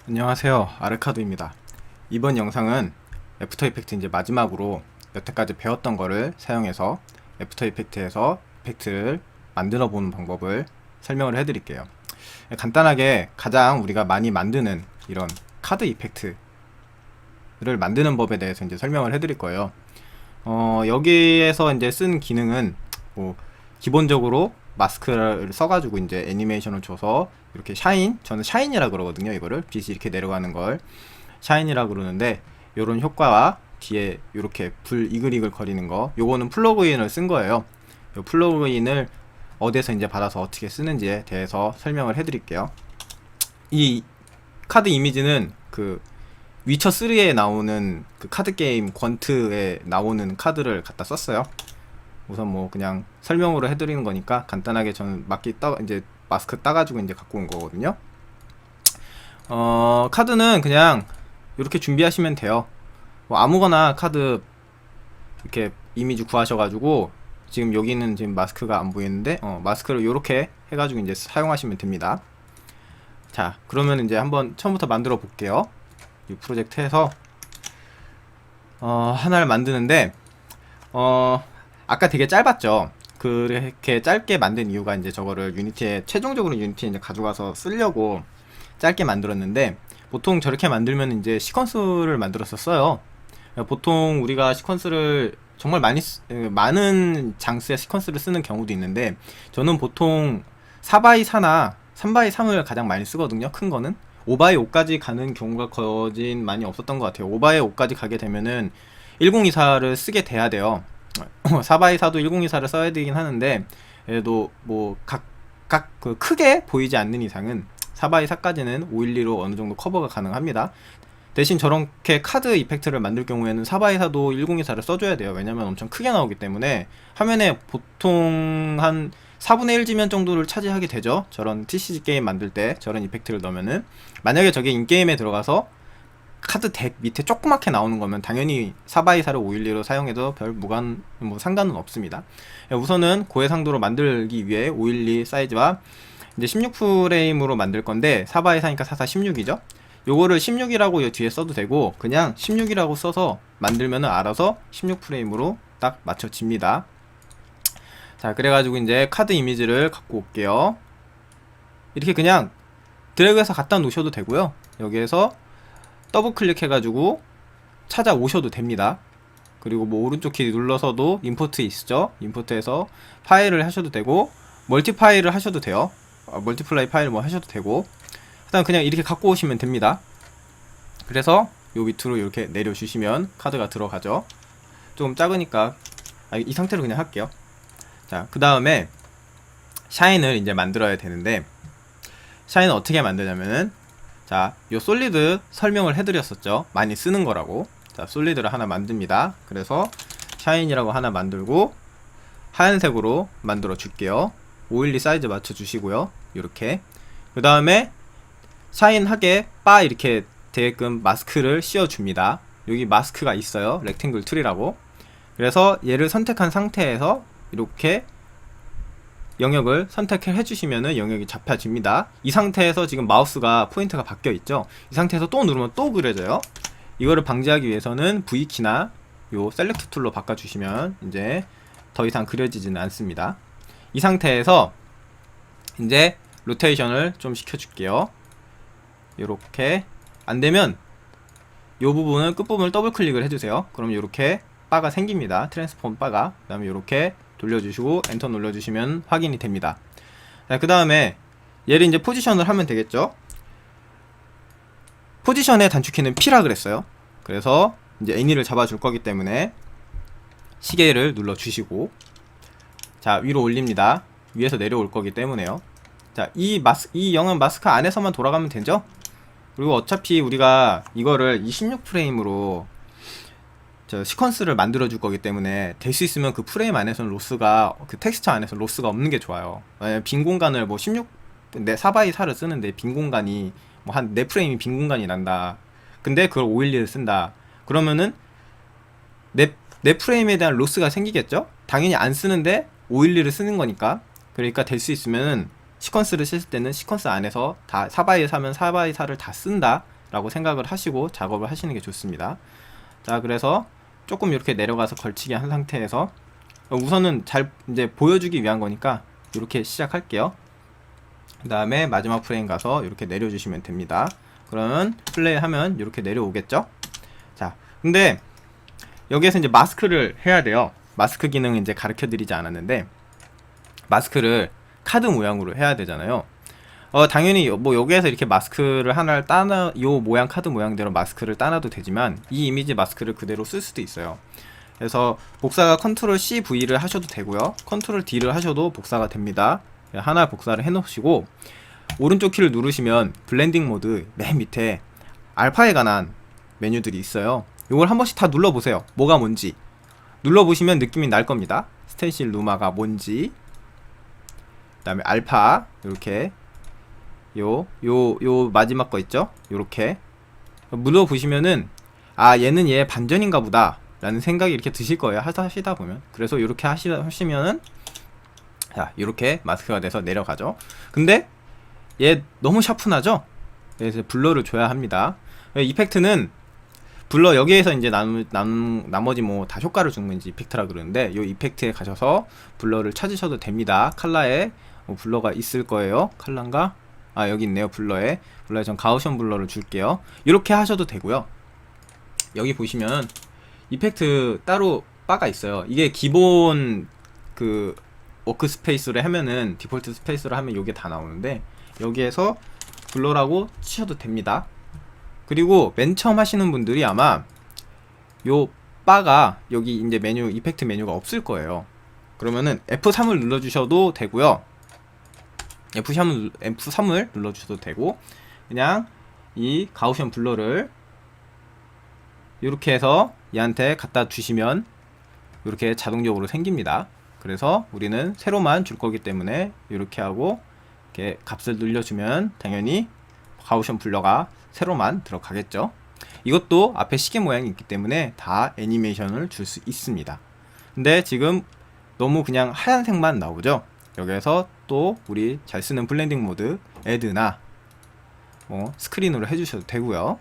안녕하세요, 아르카드입니다. 이번 영상은 애프터 이펙트 이제 마지막으로 여태까지 배웠던 거를 사용해서 애프터 이펙트에서 이펙트를 만들어 보는 방법을 설명을 해드릴게요. 간단하게 가장 우리가 많이 만드는 이런 카드 이펙트를 만드는 법에 대해서 이제 설명을 해드릴 거예요. 여기에서 이제 쓴 기능은 뭐 기본적으로 마스크를 써가지고 이제 애니메이션을 줘서 이렇게 저는 샤인이라 그러거든요. 이거를 빛이 이렇게 내려가는 걸 샤인이라 그러는데, 요런 효과와 뒤에 이렇게 불 이글이글 거리는 거, 요거는 플러그인을 쓴 거예요. 요 플러그인을 어디에서 이제 받아서 어떻게 쓰는지에 대해서 설명을 해드릴게요. 이 카드 이미지는 그 위쳐 3에 나오는 그 카드 게임 권트에 나오는 카드를 갖다 썼어요. 우선 뭐 그냥 설명으로 해드리는 거니까 간단하게 저는 이제 마스크 따가지고 이제 갖고 온 거거든요. 카드는 그냥 이렇게 준비하시면 돼요. 뭐 아무거나 카드 이렇게 이미지 구하셔가지고, 지금 여기는 지금 마스크가 안 보이는데 마스크를 이렇게 해가지고 이제 사용하시면 됩니다. 자, 그러면 이제 한번 처음부터 만들어 볼게요. 이 프로젝트에서 하나를 만드는데, 아까 되게 짧았죠. 그렇게 짧게 만든 이유가 이제 저거를 최종적으로 유니티에 이제 가져가서 쓰려고 짧게 만들었는데, 보통 저렇게 만들면 이제 시퀀스를 만들어서 써요. 보통 우리가 시퀀스를 정말 많은 장수의 시퀀스를 쓰는 경우도 있는데, 저는 보통 4x4나 3x3을 가장 많이 쓰거든요. 큰 거는 5x5까지 가는 경우가 거진 많이 없었던 것 같아요. 5x5까지 가게 되면은 1024를 쓰게 돼야 돼요. 4x4도 1024를 써야 되긴 하는데, 그래도 뭐 그 크게 보이지 않는 이상은 4x4까지는 512로 어느 정도 커버가 가능합니다. 대신 저렇게 카드 이펙트를 만들 경우에는 4x4도 1024를 써줘야 돼요. 왜냐면 엄청 크게 나오기 때문에 화면에 보통 한 4분의 1 지면 정도를 차지하게 되죠. 저런 TCG 게임 만들 때 저런 이펙트를 넣으면은, 만약에 저게 인게임에 들어가서 카드 덱 밑에 조그맣게 나오는 거면 당연히 4x4를 512로 사용해도 별 상관은 없습니다. 우선은 고해상도로 만들기 위해 512 사이즈와 이제 16프레임으로 만들 건데, 4x4니까 44 16이죠. 요거를 16이라고 뒤에 써도 되고, 그냥 16이라고 써서 만들면은 알아서 16프레임으로 딱 맞춰집니다. 자, 그래가지고 이제 카드 이미지를 갖고 올게요. 이렇게 그냥 드래그해서 갖다 놓으셔도 되고요. 여기에서 더블 클릭해가지고 찾아오셔도 됩니다. 그리고 뭐 오른쪽 키 눌러서도 임포트 있죠. 임포트해서 파일을 하셔도 되고, 멀티 파일을 하셔도 돼요. 멀티플라이 파일 뭐 하셔도 되고, 일단 그냥 이렇게 갖고 오시면 됩니다. 그래서 요 밑으로 이렇게 내려주시면 카드가 들어가죠. 조금 작으니까 이 상태로 그냥 할게요. 자, 그 다음에 샤인을 이제 만들어야 되는데, 샤인은 어떻게 만드냐면은, 자, 요 솔리드 설명을 해드렸었죠. 많이 쓰는 거라고. 자, 솔리드를 하나 만듭니다. 그래서 샤인이라고 하나 만들고 하얀색으로 만들어 줄게요. 512 사이즈 맞춰 주시고요. 이렇게. 그 다음에 샤인하게 이렇게 되게끔 마스크를 씌워 줍니다. 여기 마스크가 있어요. 렉탱글 툴이라고. 그래서 얘를 선택한 상태에서 이렇게 영역을 선택해 주시면은 영역이 잡혀집니다. 이 상태에서 지금 마우스가 포인트가 바뀌어 있죠. 이 상태에서 또 누르면 또 그려져요. 이거를 방지하기 위해서는 V키나 요 셀렉트 툴로 바꿔 주시면 이제 더 이상 그려지지는 않습니다. 이 상태에서 이제 로테이션을 좀 시켜 줄게요. 요렇게. 안되면 요 부분은 끝부분을 더블 클릭을 해주세요. 그럼 요렇게 바가 생깁니다. 트랜스폼 바가. 그 다음에 요렇게 돌려주시고 엔터 눌러주시면 확인이 됩니다. 자, 그 다음에 얘를 이제 포지션을 하면 되겠죠. 포지션의 단축키는 P라 그랬어요. 그래서 이제 애니를 잡아줄 거기 때문에 시계를 눌러주시고, 자, 위로 올립니다. 위에서 내려올 거기 때문에요. 자, 이 영은 마스크 안에서만 돌아가면 되죠. 그리고 어차피 우리가 이거를 26프레임으로 시퀀스를 만들어 줄 거기 때문에 될 수 있으면 그 프레임 안에서는 그 텍스처 안에서 로스가 없는 게 좋아요. 빈 공간을 뭐 4x4를 쓰는데 빈 공간이 뭐 한 4프레임이 빈 공간이 난다. 근데 그걸 512를 쓴다. 그러면은 4프레임에 대한 로스가 생기겠죠? 당연히 안 쓰는데 512를 쓰는 거니까. 그러니까 될 수 있으면은 시퀀스를 쓸 때는 시퀀스 안에서 다 4x4면 4x4를 다 쓴다. 라고 생각을 하시고 작업을 하시는 게 좋습니다. 자, 그래서 조금 이렇게 내려가서 걸치게 한 상태에서 우선은 잘 이제 보여주기 위한 거니까 이렇게 시작할게요. 그 다음에 마지막 프레임 가서 이렇게 내려주시면 됩니다. 그러면 플레이 하면 이렇게 내려오겠죠? 자, 근데 여기에서 이제 마스크를 해야 돼요. 마스크 기능은 이제 가르쳐 드리지 않았는데, 마스크를 카드 모양으로 해야 되잖아요. 당연히 뭐 여기에서 이렇게 마스크를 하나를 따나, 요 모양 카드 모양대로 마스크를 따놔도 되지만 이 이미지 마스크를 그대로 쓸 수도 있어요. 그래서 복사가 컨트롤 C, V를 하셔도 되고요, 컨트롤 D를 하셔도 복사가 됩니다. 하나 복사를 해 놓으시고 오른쪽 키를 누르시면 블렌딩 모드 맨 밑에 알파에 관한 메뉴들이 있어요. 요걸 한 번씩 다 눌러보세요. 뭐가 뭔지 눌러보시면 느낌이 날 겁니다. 스텐실 루마가 뭔지, 그 다음에 알파, 이렇게 요 마지막 거 있죠? 요렇게 눌러보시면은 아, 얘는 얘 반전인가 보다 라는 생각이 이렇게 드실 거예요, 하시다 보면. 그래서 요렇게 하시면은 자, 이렇게 마스크가 돼서 내려가죠. 근데 얘 너무 샤픈하죠? 그래서 블러를 줘야 합니다. 이펙트는 블러 여기에서 이제 나머지 뭐 다 효과를 주는 건지 이펙트라 그러는데, 요 이펙트에 가셔서 블러를 찾으셔도 됩니다. 칼라에 블러가 있을 거예요. 칼라인가? 아, 여기 있네요. 블러에 전 가우션 블러를 줄게요. 이렇게 하셔도 되고요. 여기 보시면 이펙트 따로 바가 있어요. 이게 기본 그 워크스페이스로 하면은, 디폴트 스페이스로 하면 요게 다 나오는데, 여기에서 블러라고 치셔도 됩니다. 그리고 맨 처음 하시는 분들이 아마 요 바가 여기 이제 메뉴, 이펙트 메뉴가 없을 거예요. 그러면은 F3을 눌러주셔도 되고요, F3을 눌러주셔도 되고, 그냥 이 가우션 블러를 이렇게 해서 얘한테 갖다 주시면 이렇게 자동적으로 생깁니다. 그래서 우리는 세로만 줄 거기 때문에 이렇게 하고 이렇게 값을 늘려주면 당연히 가우션 블러가 세로만 들어가겠죠. 이것도 앞에 시계 모양이 있기 때문에 다 애니메이션을 줄 수 있습니다. 근데 지금 너무 그냥 하얀색만 나오죠. 여기에서 또 우리 잘 쓰는 블렌딩 모드 애드나 스크린으로 해주셔도 되고요.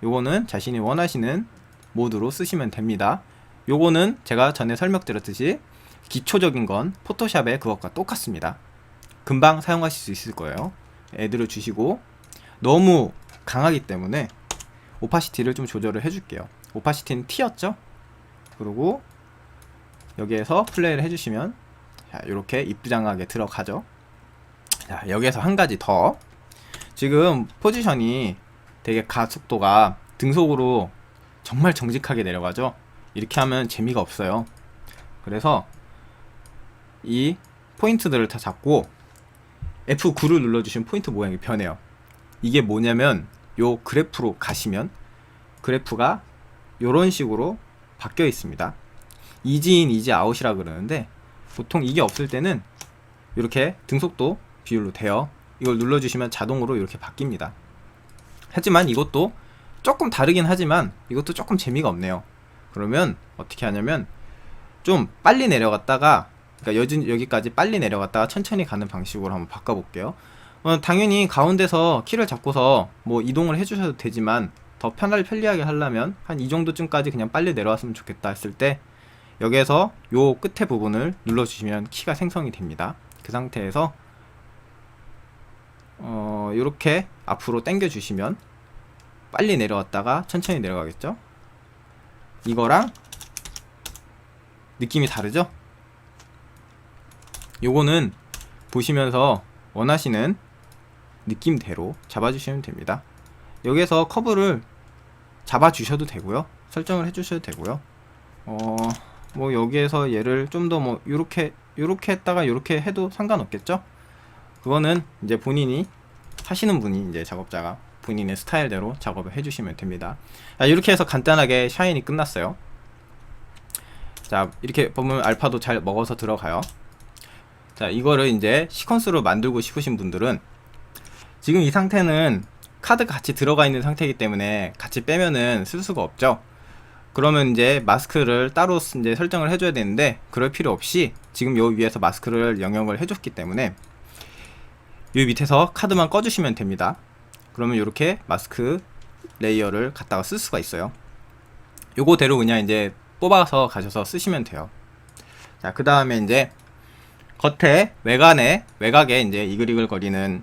요거는 자신이 원하시는 모드로 쓰시면 됩니다. 요거는 제가 전에 설명드렸듯이 기초적인 건 포토샵의 그것과 똑같습니다. 금방 사용하실 수 있을 거예요. 애드를 주시고, 너무 강하기 때문에 오파시티를 좀 조절을 해줄게요. 오파시티는 T였죠? 그리고 여기에서 플레이를 해주시면 자, 이렇게 이쁘장하게 들어가죠. 자, 여기에서 한 가지 더. 지금 포지션이 되게 가속도가 등속으로 정말 정직하게 내려가죠. 이렇게 하면 재미가 없어요. 그래서 이 포인트들을 다 잡고 F9를 눌러주시면 포인트 모양이 변해요. 이게 뭐냐면, 요 그래프로 가시면 그래프가 요런 식으로 바뀌어 있습니다. 이지인 이지아웃이라 그러는데, 보통 이게 없을 때는 이렇게 등속도 비율로 돼요. 이걸 눌러주시면 자동으로 이렇게 바뀝니다. 하지만 이것도 조금 다르긴 하지만 이것도 조금 재미가 없네요. 그러면 어떻게 하냐면, 좀 빨리 내려갔다가, 그러니까 여기까지 빨리 내려갔다가 천천히 가는 방식으로 한번 바꿔볼게요. 당연히 가운데서 키를 잡고서 뭐 이동을 해주셔도 되지만, 더 편리하게 하려면 한 이 정도쯤까지 그냥 빨리 내려왔으면 좋겠다 했을 때 여기에서 요 끝에 부분을 눌러주시면 키가 생성이 됩니다. 그 상태에서 요렇게 앞으로 당겨 주시면 빨리 내려왔다가 천천히 내려가겠죠. 이거랑 느낌이 다르죠? 요거는 보시면서 원하시는 느낌대로 잡아주시면 됩니다. 여기에서 커브를 잡아주셔도 되고요, 설정을 해주셔도 되고요. 뭐 여기에서 얘를 좀 더 뭐 요렇게 했다가 요렇게 해도 상관없겠죠? 그거는 이제 본인이 하시는 분이, 이제 작업자가 본인의 스타일대로 작업을 해주시면 됩니다. 자, 이렇게 해서 간단하게 샤인이 끝났어요. 자, 이렇게 보면 알파도 잘 먹어서 들어가요. 자, 이거를 이제 시퀀스로 만들고 싶으신 분들은, 지금 이 상태는 카드가 같이 들어가 있는 상태이기 때문에 같이 빼면은 쓸 수가 없죠. 그러면 이제 마스크를 따로 이제 설정을 해줘야 되는데, 그럴 필요 없이 지금 요 위에서 마스크를 영역을 해줬기 때문에 요 밑에서 카드만 꺼주시면 됩니다. 그러면 이렇게 마스크 레이어를 갖다가 쓸 수가 있어요. 요거대로 그냥 이제 뽑아서 가셔서 쓰시면 돼요. 자, 그 다음에 이제 겉에 외곽에 이제 이글이글 거리는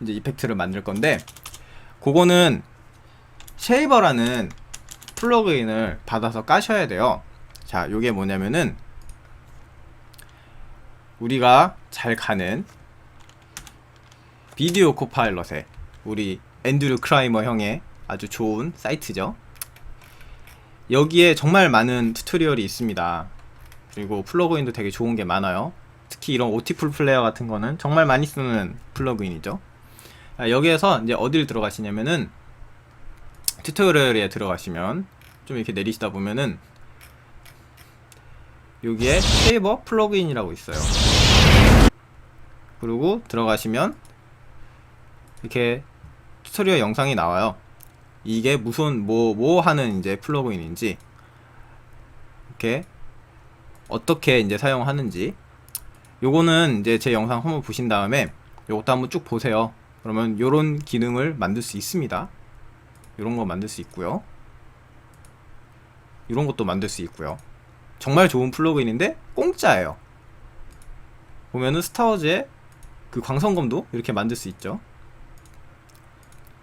이제 이펙트를 만들 건데, 그거는 쉐이버라는 플러그인을 받아서 까셔야 돼요. 자, 요게 뭐냐면은 우리가 잘 가는 비디오 코파일럿의 우리 앤드류 크라이머 형의 아주 좋은 사이트죠. 여기에 정말 많은 튜토리얼이 있습니다. 그리고 플러그인도 되게 좋은 게 많아요. 특히 이런 오티풀 플레이어 같은 거는 정말 많이 쓰는 플러그인이죠. 여기에서 이제 어딜 들어가시냐면은 튜토리얼에 들어가시면 좀 이렇게 내리시다 보면은 여기에 쉐이버 플러그인이라고 있어요. 그리고 들어가시면 이렇게 튜토리얼 영상이 나와요. 이게 무슨 뭐 하는 이제 플러그인인지, 이렇게 어떻게 이제 사용하는지, 요거는 이제 제 영상 한번 보신 다음에 요것도 한번 쭉 보세요. 그러면 요런 기능을 만들 수 있습니다. 요런 거 만들 수 있고요. 요런 것도 만들 수 있고요. 정말 좋은 플러그인인데 공짜예요. 보면은 스타워즈의 그 광선검도 이렇게 만들 수 있죠.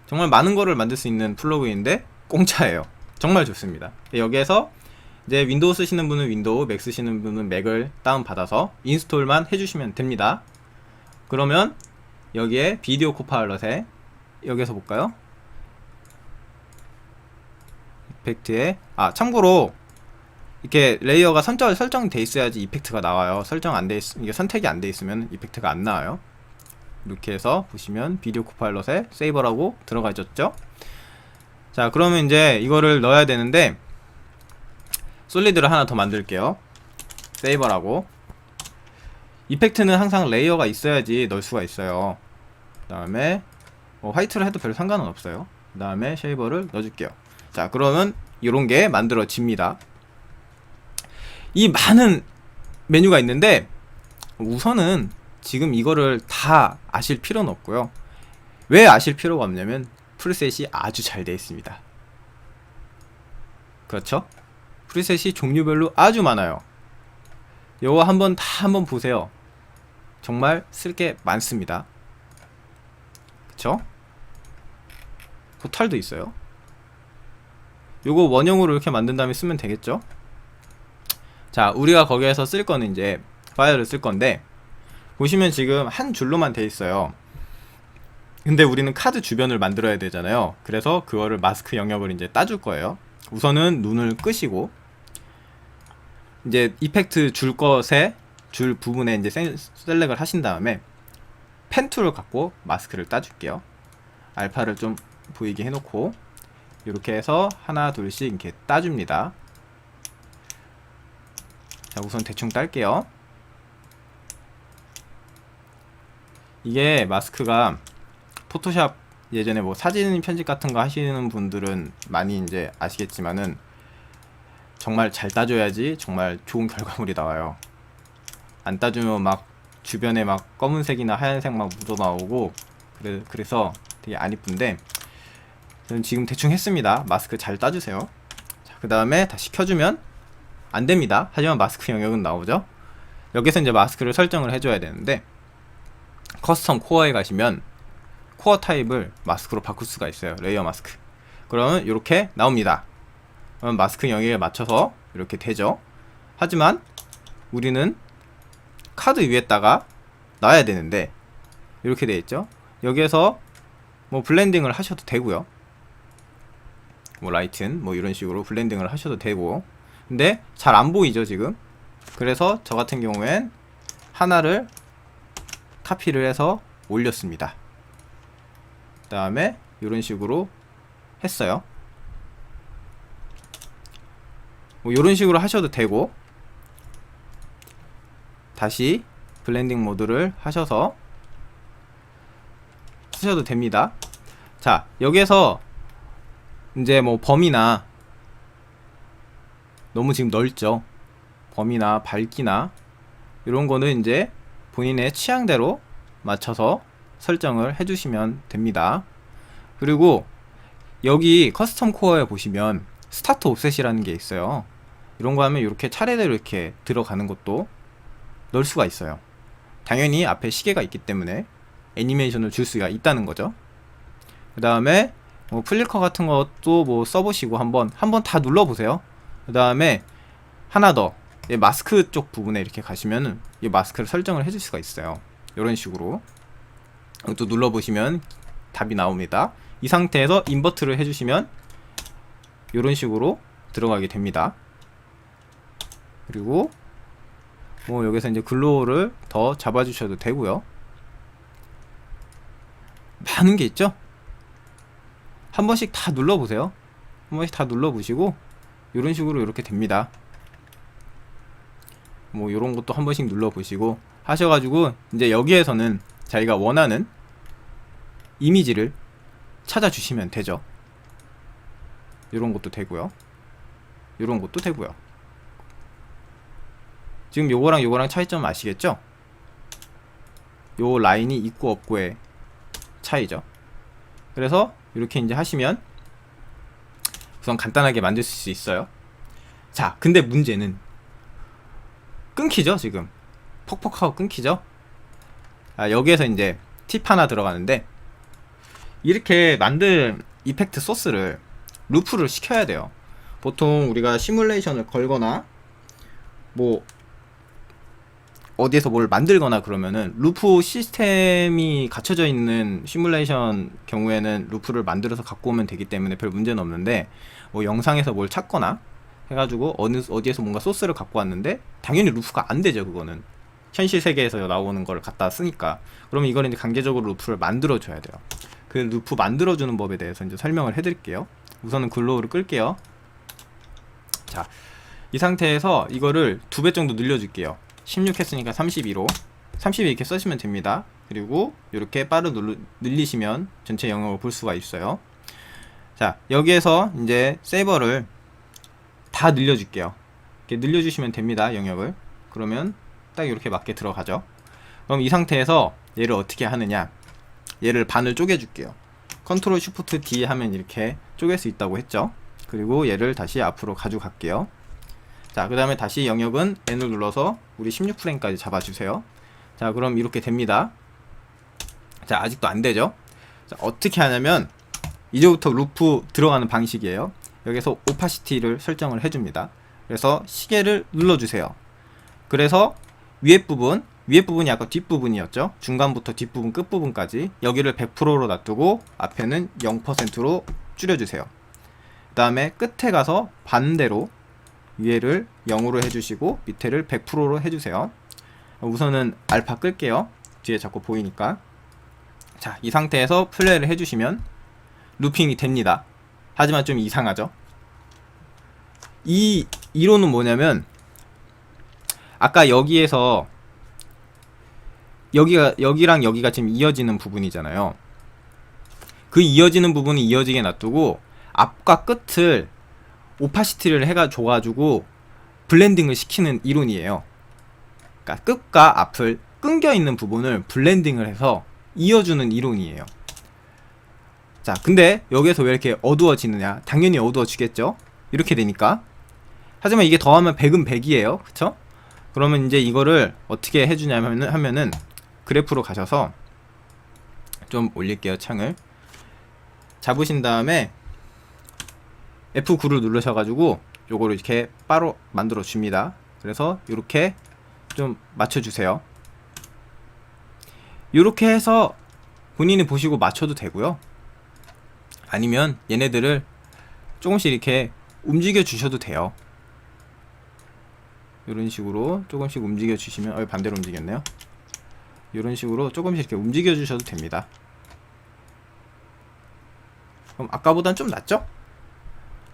정말 많은 거를 만들 수 있는 플러그인인데 공짜예요. 정말 좋습니다. 여기에서 이제 윈도우 쓰시는 분은 윈도우, 맥 쓰시는 분은 맥을 다운받아서 인스톨만 해주시면 됩니다. 그러면 여기에 비디오 코파일럿에 여기에서 볼까요? 이펙트에 참고로 이렇게 레이어가 설정이 돼 있어야지 이펙트가 나와요. 설정 안 돼 이게 선택이 안 돼 있으면 이펙트가 안 나와요. 이렇게 해서 보시면 비디오 코파일럿에 세이버라고 들어가 있었죠. 자, 그러면 이제 이거를 넣어야 되는데 솔리드를 하나 더 만들게요. 세이버라고. 이펙트는 항상 레이어가 있어야지 넣을 수가 있어요. 그 다음에 화이트를 해도 별 상관은 없어요. 그 다음에 쉐이버를 넣어줄게요. 자, 그러면 이런게 만들어집니다. 이 많은 메뉴가 있는데 우선은 지금 이거를 다 아실 필요는 없고요. 왜 아실 필요가 없냐면 프리셋이 아주 잘 되어 있습니다. 그렇죠? 프리셋이 종류별로 아주 많아요. 요거 한번 보세요. 정말 쓸 게 많습니다. 그쵸? 포탈도 있어요. 요거 원형으로 이렇게 만든 다음에 쓰면 되겠죠? 자, 우리가 거기에서 쓸 거는 이제 파일을 쓸 건데, 보시면 지금 한 줄로만 돼 있어요. 근데 우리는 카드 주변을 만들어야 되잖아요. 그래서 그거를 마스크 영역을 이제 따줄 거예요. 우선은 눈을 끄시고 이제 이펙트 줄 부분에 이제 셀렉을 하신 다음에 펜 툴을 갖고 마스크를 따줄게요. 알파를 좀 보이게 해놓고 이렇게 해서 하나 둘씩 이렇게 따줍니다. 자, 우선 대충 딸게요. 이게 마스크가 포토샵 예전에 뭐 사진 편집 같은 거 하시는 분들은 많이 이제 아시겠지만은 정말 잘 따줘야지 정말 좋은 결과물이 나와요. 안 따주면 막 주변에 막 검은색이나 하얀색 막 묻어 나오고 그래서 되게 안 이쁜데, 저는 지금 대충 했습니다. 마스크 잘 따주세요. 자, 그 다음에 다시 켜주면 안 됩니다. 하지만 마스크 영역은 나오죠. 여기서 이제 마스크를 설정을 해줘야 되는데, 커스텀 코어에 가시면 코어 타입을 마스크로 바꿀 수가 있어요. 레이어 마스크. 그러면 이렇게 나옵니다. 그럼 마스크 영역에 맞춰서 이렇게 되죠. 하지만 우리는 카드 위에다가 놔야 되는데 이렇게 되어 있죠. 여기에서 뭐 블렌딩을 하셔도 되고요. 뭐 라이튼 뭐 이런 식으로 블렌딩을 하셔도 되고, 근데 잘 안 보이죠 지금. 그래서 저 같은 경우엔 하나를 카피를 해서 올렸습니다. 그 다음에 이런 식으로 했어요. 뭐 이런 식으로 하셔도 되고, 다시 블렌딩 모드를 하셔서 쓰셔도 됩니다. 자, 여기에서 이제 뭐 범위나 너무 지금 넓죠. 범위나 밝기나 이런 거는 이제 본인의 취향대로 맞춰서 설정을 해주시면 됩니다. 그리고 여기 커스텀 코어에 보시면 스타트 옵셋이라는 게 있어요. 이런 거 하면 이렇게 차례대로 이렇게 들어가는 것도 넣을 수가 있어요. 당연히 앞에 시계가 있기 때문에 애니메이션을 줄 수가 있다는 거죠. 그 다음에 뭐 플리커 같은 것도 뭐 써보시고 한번 다 눌러보세요. 그 다음에 하나 더, 마스크 쪽 부분에 이렇게 가시면은 이 마스크를 설정을 해줄 수가 있어요. 이런 식으로 또 눌러보시면 답이 나옵니다. 이 상태에서 인버트를 해주시면 이런 식으로 들어가게 됩니다. 그리고 뭐 여기서 이제 글로우를 더 잡아주셔도 되고요. 많은 게 있죠? 한 번씩 다 눌러보세요. 한 번씩 다 눌러보시고 이런 식으로 이렇게 됩니다. 뭐 이런 것도 한 번씩 눌러보시고 하셔가지고 이제 여기에서는 자기가 원하는 이미지를 찾아주시면 되죠. 이런 것도 되고요. 이런 것도 되고요. 지금 요거랑 요거랑 차이점 아시겠죠? 요 라인이 있고 없고의 차이죠. 그래서 이렇게 이제 하시면 우선 간단하게 만들 수 있어요. 자, 근데 문제는 끊기죠, 지금. 퍽퍽하고 끊기죠? 여기에서 이제 팁 하나 들어가는데, 이렇게 만든 이펙트 소스를 루프를 시켜야 돼요. 보통 우리가 시뮬레이션을 걸거나 뭐 어디에서 뭘 만들거나 그러면은 루프 시스템이 갖춰져 있는 시뮬레이션 경우에는 루프를 만들어서 갖고 오면 되기 때문에 별 문제는 없는데, 뭐 영상에서 뭘 찾거나 해가지고 어디에서 뭔가 소스를 갖고 왔는데 당연히 루프가 안 되죠. 그거는 현실 세계에서 나오는 걸 갖다 쓰니까. 그러면 이거는 이제 강제적으로 루프를 만들어 줘야 돼요. 그 루프 만들어 주는 법에 대해서 이제 설명을 해 드릴게요. 우선은 글로우를 끌게요. 자, 이 상태에서 이거를 2배 정도 늘려줄게요. 16 했으니까 32로 32 이렇게 써주시면 됩니다. 그리고 이렇게 빠르게 늘리시면 전체 영역을 볼 수가 있어요. 자, 여기에서 이제 세이버를 다 늘려줄게요. 이렇게 늘려주시면 됩니다. 영역을. 그러면 딱 이렇게 맞게 들어가죠. 그럼 이 상태에서 얘를 어떻게 하느냐, 얘를 반을 쪼개줄게요. 컨트롤 쉬프트 D 하면 이렇게 쪼갤 수 있다고 했죠. 그리고 얘를 다시 앞으로 가져갈게요. 자, 그 다음에 다시 영역은 N을 눌러서 우리 16프레임까지 잡아주세요. 자, 그럼 이렇게 됩니다. 자, 아직도 안 되죠? 자, 어떻게 하냐면 이제부터 루프 들어가는 방식이에요. 여기서 오파시티를 설정을 해줍니다. 그래서 시계를 눌러주세요. 그래서 위에 부분이 아까 뒷부분이었죠. 중간부터 뒷부분 끝부분까지 여기를 100%로 놔두고 앞에는 0%로 줄여주세요. 그 다음에 끝에 가서 반대로 위에를 0으로 해주시고 밑에를 100%로 해주세요. 우선은 알파 끌게요. 뒤에 자꾸 보이니까. 자, 이 상태에서 플레이를 해주시면 루핑이 됩니다. 하지만 좀 이상하죠. 이 이론은 뭐냐면, 아까 여기에서 여기랑 여기가 지금 이어지는 부분이잖아요. 그 이어지는 부분이 이어지게 놔두고 앞과 끝을 오파시티를 줘가지고 블렌딩을 시키는 이론이에요. 그러니까 끝과 앞을 끊겨 있는 부분을 블렌딩을 해서 이어주는 이론이에요. 자, 근데 여기에서 왜 이렇게 어두워지느냐? 당연히 어두워지겠죠? 이렇게 되니까. 하지만 이게 더하면 100은 100이에요. 그쵸? 그러면 이제 이거를 어떻게 해주냐면은 그래프로 가셔서 좀 올릴게요. 창을 잡으신 다음에 F9를 누르셔가지고 요거를 이렇게 바로 만들어 줍니다. 그래서 이렇게 좀 맞춰주세요. 이렇게 해서 본인이 보시고 맞춰도 되고요. 아니면 얘네들을 조금씩 이렇게 움직여 주셔도 돼요. 이런 식으로 조금씩 움직여 주시면, 반대로 움직였네요. 이런 식으로 조금씩 이렇게 움직여 주셔도 됩니다. 그럼 아까보단 좀 낫죠?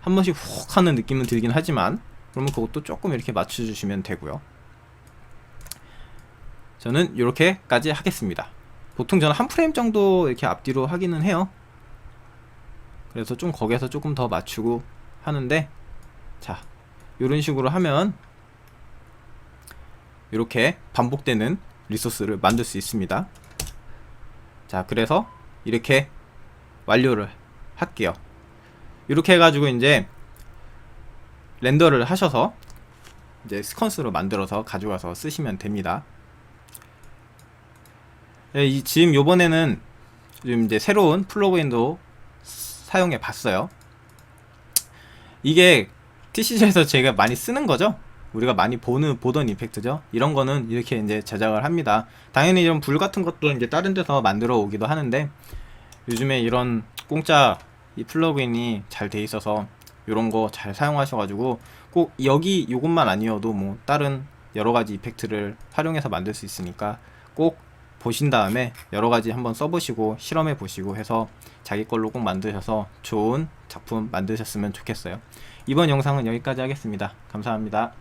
한 번씩 훅 하는 느낌은 들긴 하지만, 그러면 그것도 조금 이렇게 맞춰주시면 되고요. 저는 이렇게까지 하겠습니다. 보통 저는 한 프레임 정도 이렇게 앞뒤로 하기는 해요. 그래서 좀 거기에서 조금 더 맞추고 하는데, 자, 이런 식으로 하면 이렇게 반복되는 리소스를 만들 수 있습니다. 자, 그래서 이렇게 완료를 할게요. 이렇게 해가지고 이제 렌더를 하셔서 이제 스컨스로 만들어서 가져가서 쓰시면 됩니다. 지금 요번에는 지금 이제 새로운 플러그인도 사용해 봤어요. 이게 TCG에서 제가 많이 쓰는 거죠. 우리가 많이 보던 이펙트죠. 이런 거는 이렇게 이제 제작을 합니다. 당연히 이런 불 같은 것도 이제 다른 데서 만들어 오기도 하는데, 요즘에 이런 공짜 이 플러그인이 잘 돼 있어서 이런 거 잘 사용하셔가지고 꼭 여기 요것만 아니어도 뭐 다른 여러 가지 이펙트를 활용해서 만들 수 있으니까 꼭 보신 다음에 여러 가지 한번 써보시고 실험해 보시고 해서 자기 걸로 꼭 만드셔서 좋은 작품 만드셨으면 좋겠어요. 이번 영상은 여기까지 하겠습니다. 감사합니다.